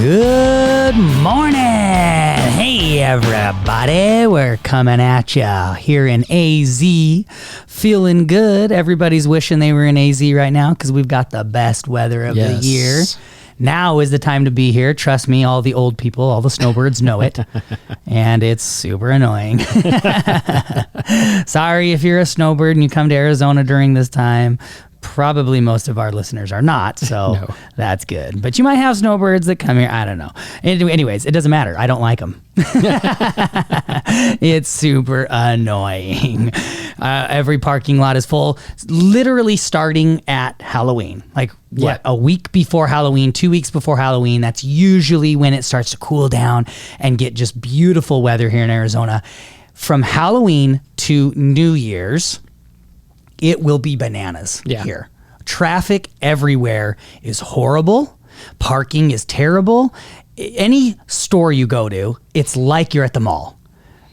Good morning. Hey, everybody. We're coming at ya here in AZ. Feeling good. Everybody's wishing they were in AZ right now because we've got the best weather of the year. Now is the time to be here. Trust me, all the old people, all the snowbirds know it. And it's super annoying. Sorry if you're a snowbird and you come to Arizona during this time. Probably most of our listeners are not, so no. That's good. But you might have snowbirds that come here. I don't know. Anyways, it doesn't matter. I don't like them. It's super annoying. Every parking lot is full, literally starting at Halloween. Like, what, a week before Halloween, 2 weeks before Halloween, that's usually when it starts to cool down and get just beautiful weather here in Arizona. From Halloween to New Year's, it will be bananas here. Traffic everywhere is horrible. Parking is terrible. Any store you go to, it's like you're at the mall,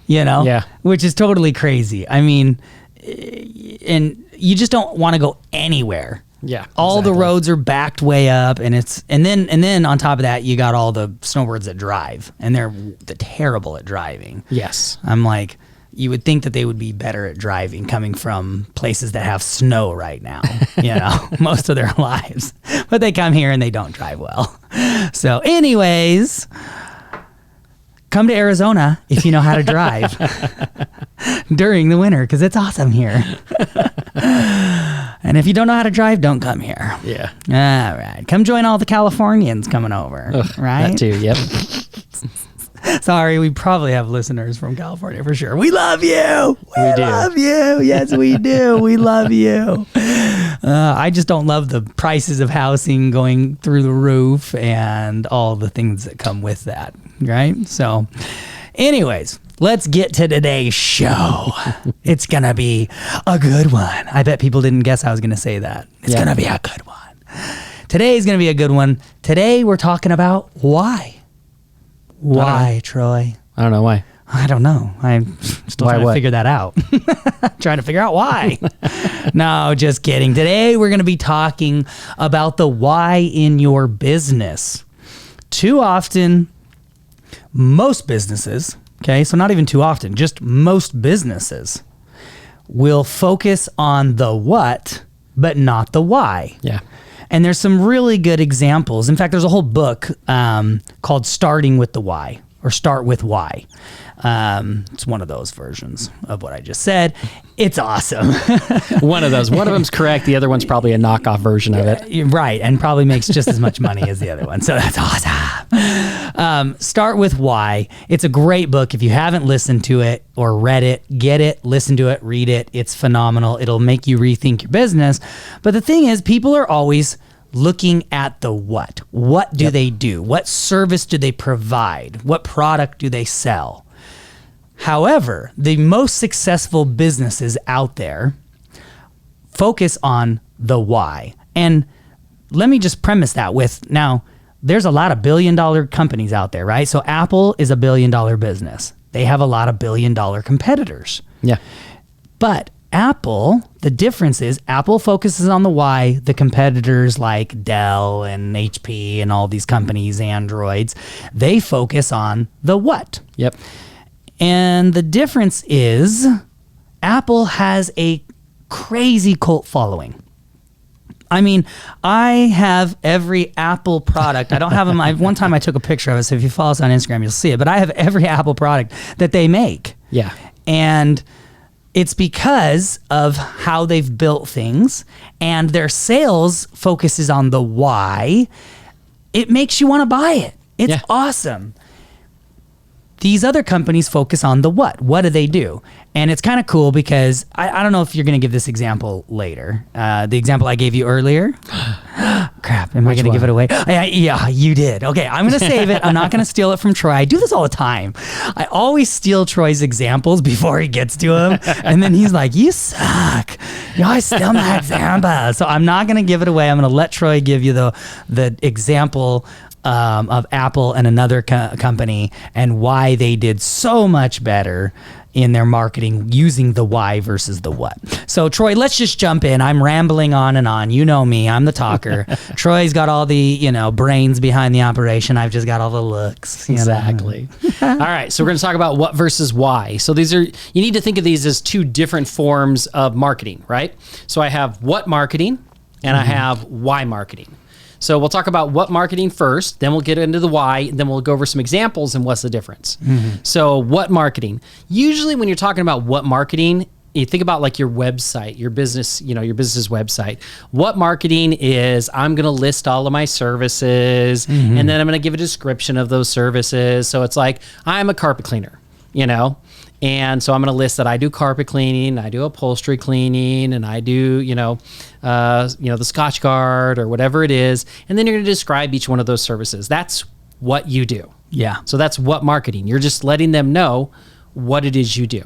you know? Yeah. Which is totally crazy. I mean, and you just don't want to go anywhere. Yeah. All the roads are backed way up, and then on top of that, you got all the snowbirds that drive, and they're terrible at driving. Yes. I'm like, you would think that they would be better at driving coming from places that have snow right now, you know, most of their lives. But they come here and they don't drive well. So anyways, come to Arizona if you know how to drive during the winter because it's awesome here. And if you don't know how to drive, don't come here. Yeah. All right. Come join all the Californians coming over. Ugh, right? That too, yep. Sorry, we probably have listeners from California for sure. We love you. We love you. Yes, we do. We love you. I just don't love the prices of housing going through the roof and all the things that come with that, right? So anyways, let's get to today's show. It's going to be a good one. I bet people didn't guess I was going to say that. It's going to be a good one. Today's going to be a good one. Today we're talking about why. Why, Troy? I don't know why. I don't know. I'm still trying to figure that out. Trying to figure out why. No, just kidding. Today we're going to be talking about the why in your business. Too often, most businesses, okay, so not even too often, just most businesses will focus on the what, but not the why. Yeah. And there's some really good examples. In fact, there's a whole book called Starting with the Why, or Start with Why. It's one of those versions of what I just said. It's awesome. One of those. One of them's correct. The other one's probably a knockoff version of it. Right, and probably makes just as much money as the other one. So that's awesome. Start with Why. It's a great book. If you haven't listened to it or read it, get it, listen to it, read it. It's phenomenal. It'll make you rethink your business. But the thing is, people are always looking at the what. What do they do? What service do they provide? What product do they sell? However, the most successful businesses out there focus on the why. And let me just premise that with, now, there's a lot of billion-dollar companies out there, right? So Apple is a billion-dollar business. They have a lot of billion-dollar competitors. Yeah. But Apple, the difference is Apple focuses on the why. The competitors like Dell and HP and all these companies, Androids, they focus on the what. Yep. And the difference is Apple has a crazy cult following. I mean, I have every Apple product. I don't have them. One time I took a picture of it, so if you follow us on Instagram, you'll see it. But I have every Apple product that they make. Yeah. And it's because of how they've built things, and their sales focuses on the why. It makes you want to buy it. It's awesome. These other companies focus on the what. What do they do? And it's kind of cool because I don't know if you're going to give this example later. The example I gave you earlier. Crap, am I going to give it away? Yeah, you did. Okay, I'm going to save it. I'm not going to steal it from Troy. I do this all the time. I always steal Troy's examples before he gets to them. And then he's like, you suck. You always steal my example. So I'm not going to give it away. I'm going to let Troy give you the example of Apple and another company and why they did so much better in their marketing using the why versus the what. So Troy, let's just jump in. I'm rambling on and on. You know me, I'm the talker. Troy's got all the, brains behind the operation. I've just got all the looks. Exactly. All right. So we're going to talk about what versus why. So you need to think of these as two different forms of marketing, right? So I have what marketing and I have why marketing. So we'll talk about what marketing first, then we'll get into the why, and then we'll go over some examples and what's the difference. So what marketing? Usually when you're talking about what marketing, you think about like your website, your business, your business's website. What marketing is, I'm going to list all of my services, and then I'm going to give a description of those services. So it's like, I'm a carpet cleaner, and so I'm going to list that I do carpet cleaning, I do upholstery cleaning, and I do, the Scotch Guard or whatever it is. And then you're going to describe each one of those services. That's what you do. Yeah. So that's what marketing. You're just letting them know what it is you do.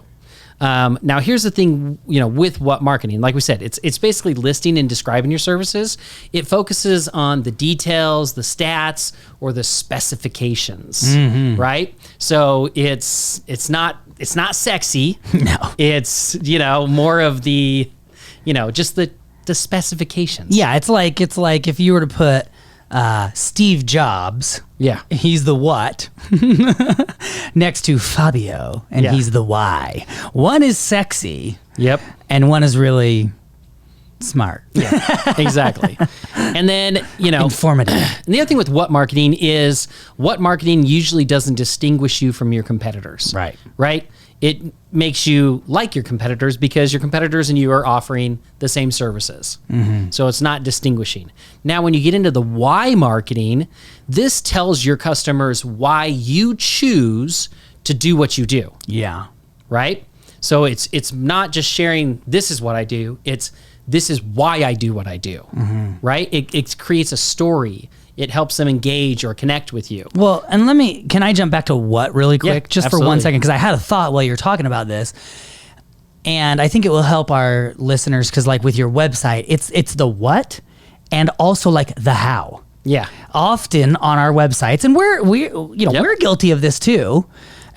Now, here's the thing, with what marketing, like we said, it's basically listing and describing your services. It focuses on the details, the stats, or the specifications, right? So it's not sexy. No. It's, more of the, just the specifications. Yeah, it's like if you were to put Steve Jobs, he's the what, next to Fabio, and he's the why. One is sexy, and one is really smart. Yeah, exactly. And then, informative. And the other thing with what marketing is, what marketing usually doesn't distinguish you from your competitors. Right? It makes you like your competitors because your competitors and you are offering the same services. So it's not distinguishing. Now, when you get into the why marketing, this tells your customers why you choose to do what you do. Yeah. Right? So it's not just sharing, this is what I do. This is why I do what I do. Right? It creates a story. It helps them engage or connect with you. Well, and can I jump back to what really quick? Just absolutely. For 1 second, because I had a thought while you're talking about this. And I think it will help our listeners because like with your website, it's the what and also like the how. Yeah. Often on our websites, and we're guilty of this too.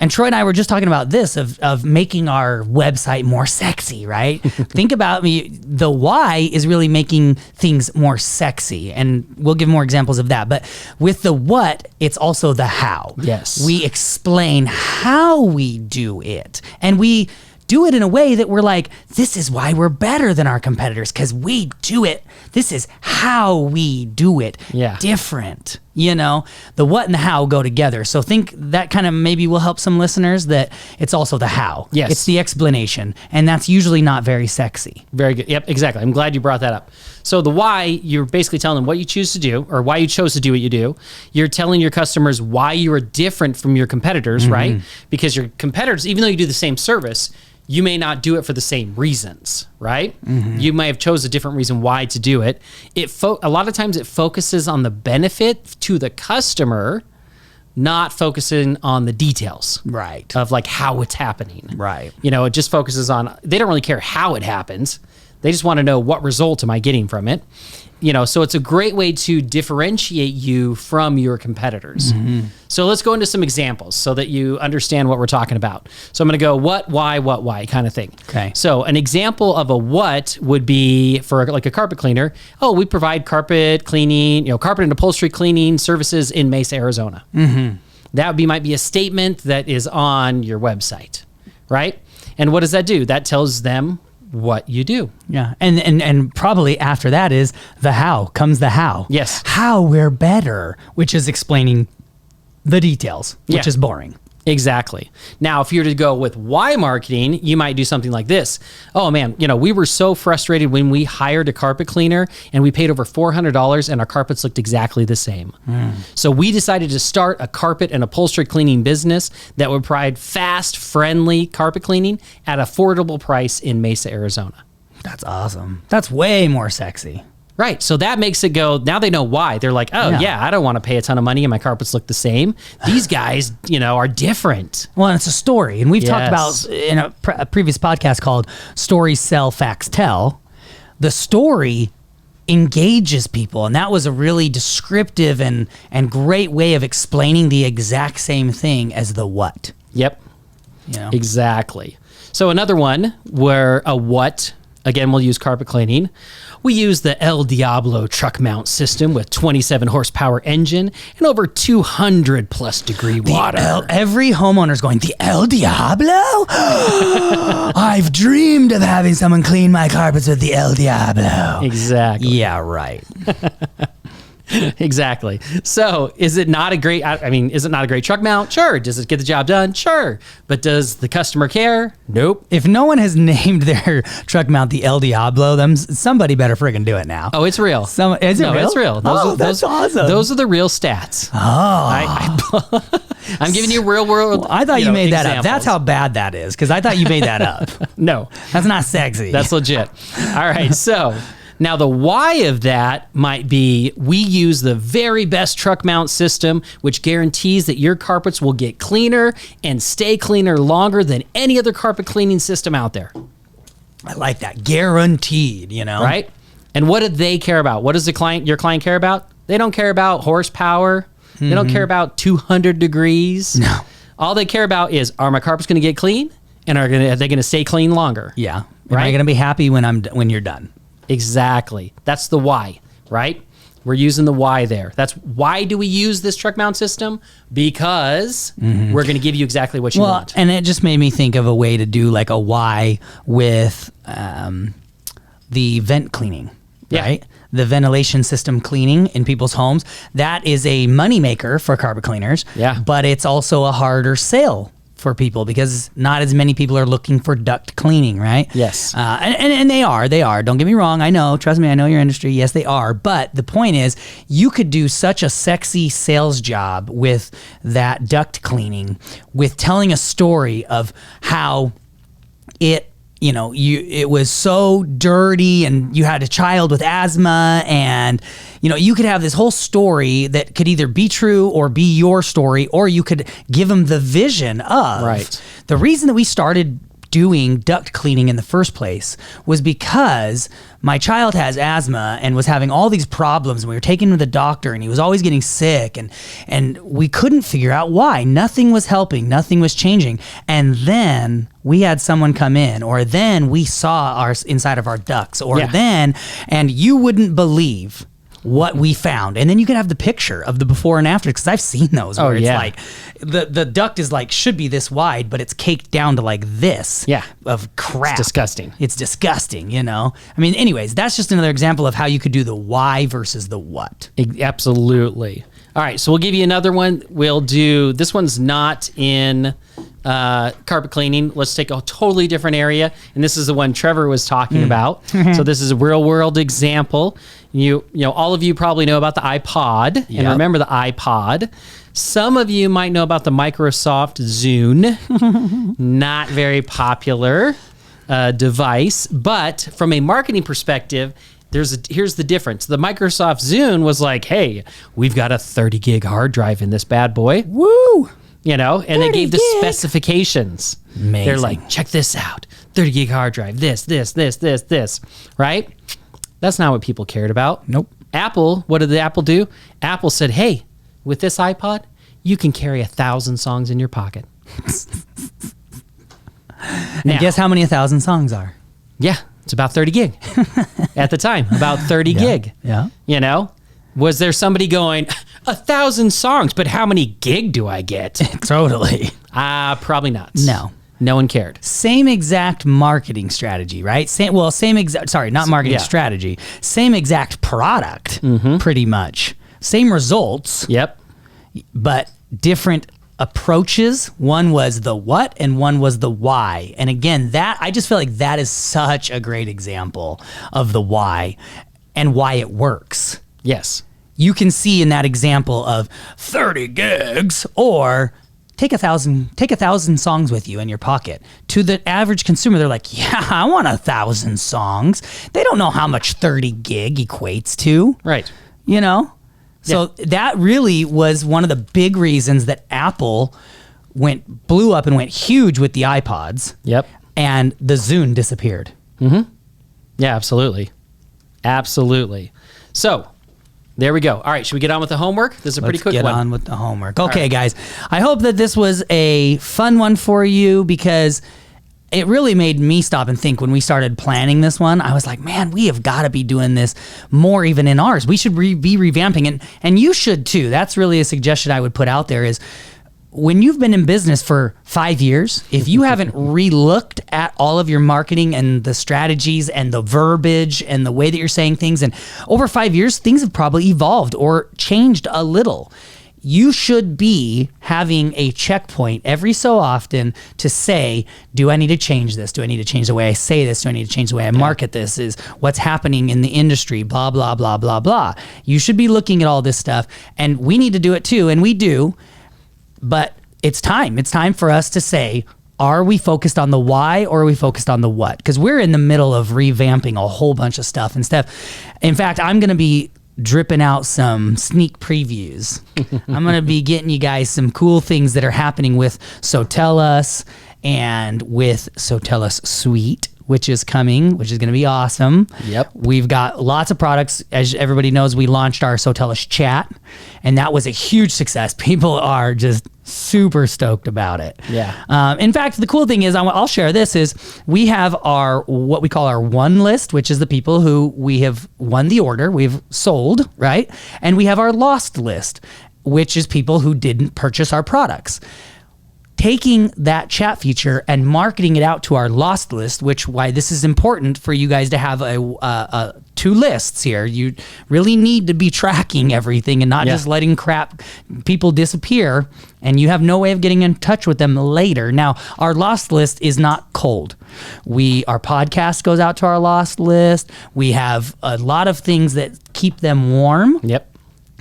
And Troy and I were just talking about this of making our website more sexy, right? Think about the why is really making things more sexy. And we'll give more examples of that. But with the what, it's also the how. Yes. We explain how we do it. And we do it in a way that we're like, this is why we're better than our competitors because we do it. This is how we do it. Different. The what and the how go together. So think that kind of maybe will help some listeners that it's also the how. Yes. It's the explanation. And that's usually not very sexy. Very good. Yep, exactly. I'm glad you brought that up. So the why, you're basically telling them what you choose to do or why you chose to do what you do. You're telling your customers why you are different from your competitors, right? Because your competitors, even though you do the same service, you may not do it for the same reasons, right? You might have chose a different reason why to do it. A lot of times it focuses on the benefit to the customer, not focusing on the details, right? Of like how it's happening, right? It just focuses on, they don't really care how it happens. They just want to know what result am I getting from it. So it's a great way to differentiate you from your competitors. So let's go into some examples so that you understand what we're talking about. So I'm going to go what, why kind of thing. Okay. So an example of a what would be for like a carpet cleaner. Oh, we provide carpet cleaning, carpet and upholstery cleaning services in Mesa, Arizona. That might be a statement that is on your website, right? And what does that do? That tells them what you do. Yeah. And probably after that is the how comes the how. Yes. How we're better, which is explaining the details, which is boring. Exactly. Now, if you were to go with why marketing, you might do something like this. Oh man, we were so frustrated when we hired a carpet cleaner and we paid over $400 and our carpets looked exactly the same. So we decided to start a carpet and upholstery cleaning business that would provide fast, friendly carpet cleaning at affordable price in Mesa, Arizona. That's awesome. That's way more sexy. Right. So that makes it go, now they know why. They're like, oh, yeah, I don't want to pay a ton of money and my carpets look the same. These guys, are different. Well, and it's a story. And we've talked about in a previous podcast called Stories Sell, Facts Tell. The story engages people. And that was a really descriptive and great way of explaining the exact same thing as the what. Yep. You know? Exactly. So another one where a what, again, we'll use carpet cleaning. We use the El Diablo truck mount system with 27 horsepower engine and over 200 plus degree water. Every homeowner's going, the El Diablo? I've dreamed of having someone clean my carpets with the El Diablo. Exactly. Yeah, right. Exactly. So is it not a great, is it not a great truck mount? Sure. Does it get the job done? Sure. But does the customer care? Nope. If no one has named their truck mount the El Diablo, then somebody better friggin' do it now. Oh, it's real. Is it real? It's real. That's awesome. Those are the real stats. Oh. I'm giving you real world. I thought you made that examples. up. That's how bad that is, because I thought you made that up. No. That's not sexy. That's legit. All right. So now the why of that might be we use the very best truck mount system, which guarantees that your carpets will get cleaner and stay cleaner longer than any other carpet cleaning system out there. I like that. Guaranteed, you know? Right? And what do they care about? What does your client care about? They don't care about horsepower. They don't care about 200 degrees. No. All they care about is, are my carpets going to get clean? And are they going to stay clean longer? Yeah. Right? Am I going to be happy when you're done? Exactly. That's the why, right? We're using the why there. That's why do we use this truck mount system? Because we're going to give you exactly what you want. And it just made me think of a way to do like a why with the vent cleaning, right? The ventilation system cleaning in people's homes. That is a moneymaker for carpet cleaners. Yeah. But it's also a harder sale for people because not as many people are looking for duct cleaning, right? Yes. And they are. Don't get me wrong. I know. Trust me, I know your industry. Yes, they are. But the point is, you could do such a sexy sales job with that duct cleaning, with telling a story of how it was so dirty and you had a child with asthma and, you could have this whole story that could either be true or be your story, or you could give them the vision of. Right. The reason that we started doing duct cleaning in the first place was because my child has asthma and was having all these problems. We were taking him to the doctor and he was always getting sick and we couldn't figure out why. Nothing was helping. Nothing was changing. And then we had someone come in, or then we saw our inside of our ducts, and you wouldn't believe what we found. And then you can have the picture of the before and after, because I've seen those where it's like the duct is like should be this wide, but it's caked down to like this of crap. It's disgusting. It's disgusting, I mean, anyways, that's just another example of how you could do the why versus the what. Absolutely. All right, so we'll give you another one. We'll do, this one's not in carpet cleaning. Let's take a totally different area. And this is the one Trevor was talking about. So this is a real world example. You know, all of you probably know about the iPod and remember the iPod. Some of you might know about the Microsoft Zune. Not very popular device, but from a marketing perspective, here's the difference. The Microsoft Zune was like, hey, we've got a 30 gig hard drive in this bad boy. Woo! And they gave the specifications. Amazing. They're like, check this out. 30 gig hard drive, this, right? That's not what people cared about. Nope. Apple, what did the Apple do? Apple said, hey, with this iPod, you can carry 1,000 songs in your pocket. And guess how many 1,000 songs are? Yeah, it's about 30 gig at the time, about 30 gig. Yeah. Was there somebody going, 1,000 songs, but how many gig do I get? Totally. Probably not. No one cared. Same exact marketing strategy, right? Marketing strategy. Same exact product, pretty much. Same results. Yep. But different approaches. One was the what and one was the why. And again, I just feel like that is such a great example of the why and why it works. Yes. You can see in that example of 30 gigs or take 1,000 songs with you in your pocket. To the average consumer, they're like, yeah, I want 1,000 songs. They don't know how much 30 gig equates to. Right. So that really was one of the big reasons that Apple blew up and went huge with the iPods. Yep. And the Zune disappeared. Mm-hmm. Yeah, absolutely. Absolutely. So There we go. All right, should we get on with the homework? This is a pretty quick Let's one. get on with the homework. Okay, guys. I hope that this was a fun one for you because it really made me stop and think when we started planning this one. I was like, man, we have got to be doing this more even in ours. We should be revamping, and you should too. That's really a suggestion I would put out there is when you've been in business for 5 years, if you haven't re-looked at all of your marketing and the strategies and the verbiage and the way that you're saying things, and over 5 years, things have probably evolved or changed a little. You should be having a checkpoint every so often to say, do I need to change this? Do I need to change the way I say this? Do I need to change the way I market this? Is what's happening in the industry, blah, blah, blah, blah, blah. You should be looking at all this stuff, and we need to do it too, and we do. But it's time. It's time for us to say, are we focused on the why or are we focused on the what? Because we're in the middle of revamping a whole bunch of stuff and stuff. In fact, I'm going to be dripping out some sneak previews. I'm going to be getting you guys some cool things that are happening with SoTellUs and with SoTellUs Suite, which is coming, which is going to be awesome. Yep. We've got lots of products. As everybody knows, we launched our SoTellUs Chat, and that was a huge success. People are just super stoked about it. Yeah. In fact, the cool thing is, I'll share this, is we have our, what we call our won list, which is the people who we have won the order, we've sold, right? And we have our lost list, which is people who didn't purchase our products. Taking that chat feature and marketing it out to our lost list, which why this is important for you guys to have a two lists here. You really need to be tracking everything and not just letting people disappear, and you have no way of getting in touch with them later. Now, our lost list is not cold. Our podcast goes out to our lost list. We have a lot of things that keep them warm. Yep.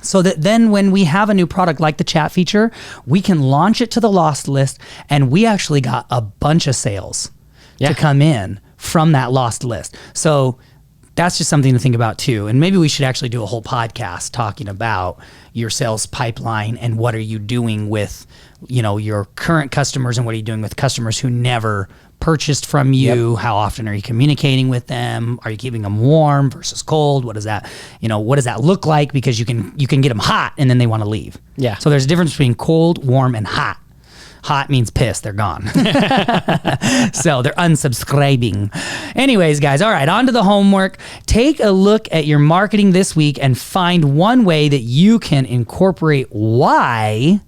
So that then when we have a new product like the chat feature, we can launch it to the lost list, and we actually got a bunch of sales to come in from that lost list. So that's just something to think about too. And maybe we should actually do a whole podcast talking about your sales pipeline and what are you doing with, your current customers and what are you doing with customers who never purchased from you. How often are you communicating with them? Are you keeping them warm versus cold? What does that look like? Because you can get them hot and then they want to leave. Yeah. So there's a difference between cold, warm, and hot. Hot means pissed. They're gone. So they're unsubscribing. Anyways, guys, all right, on to the homework. Take a look at your marketing this week and find one way that you can incorporate why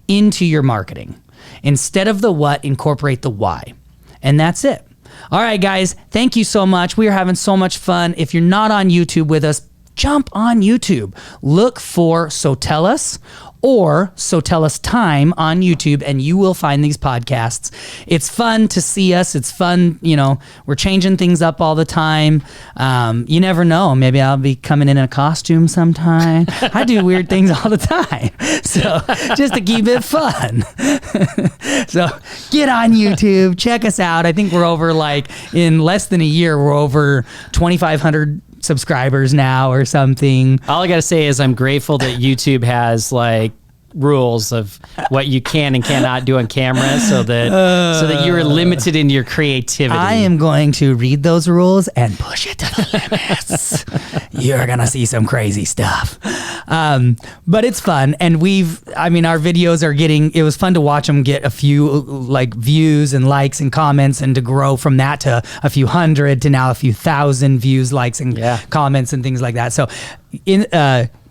into your marketing. Instead of the what, incorporate the why. And that's it. All right, guys, thank you so much. We are having so much fun. If you're not on YouTube with us, jump on YouTube. Look for SoTellUs or SoTellUs Time on YouTube, and you will find these podcasts. It's fun to see us. It's fun, we're changing things up all the time. You never know. Maybe I'll be coming in a costume sometime. I do weird things all the time. So just to keep it fun. So get on YouTube, check us out. I think we're over in less than a year, we're over 2,500 subscribers now or something. All I got to say is I'm grateful that YouTube has rules of what you can and cannot do on camera so that you're limited in your creativity. I am going to read those rules and push it to the limits. You're going to see some crazy stuff. But it's fun. And our videos are it was fun to watch them get a few views and likes and comments, and to grow from that to a few hundred to now a few thousand views, likes, and comments and things like that. So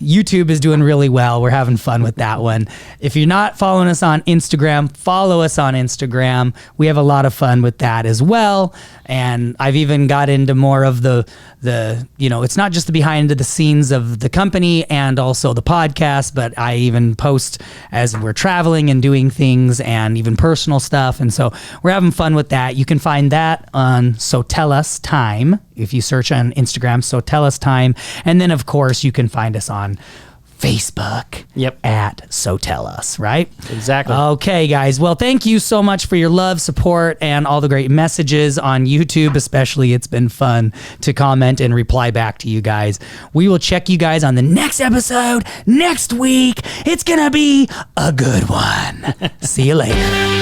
YouTube is doing really well. We're having fun with that one. If you're not following us on Instagram, follow us on Instagram. We have a lot of fun with that as well. And I've even got into more of the it's not just the behind the scenes of the company and also the podcast, but I even post as we're traveling and doing things and even personal stuff. And so we're having fun with that. You can find that on SoTellUs Time. If you search on Instagram, SoTellUs Time. And then, of course, you can find us on Facebook at SoTellUs, right? Exactly. Okay, guys. Well, thank you so much for your love, support, and all the great messages on YouTube, especially. It's been fun to comment and reply back to you guys. We will check you guys on the next episode next week. It's going to be a good one. See you later.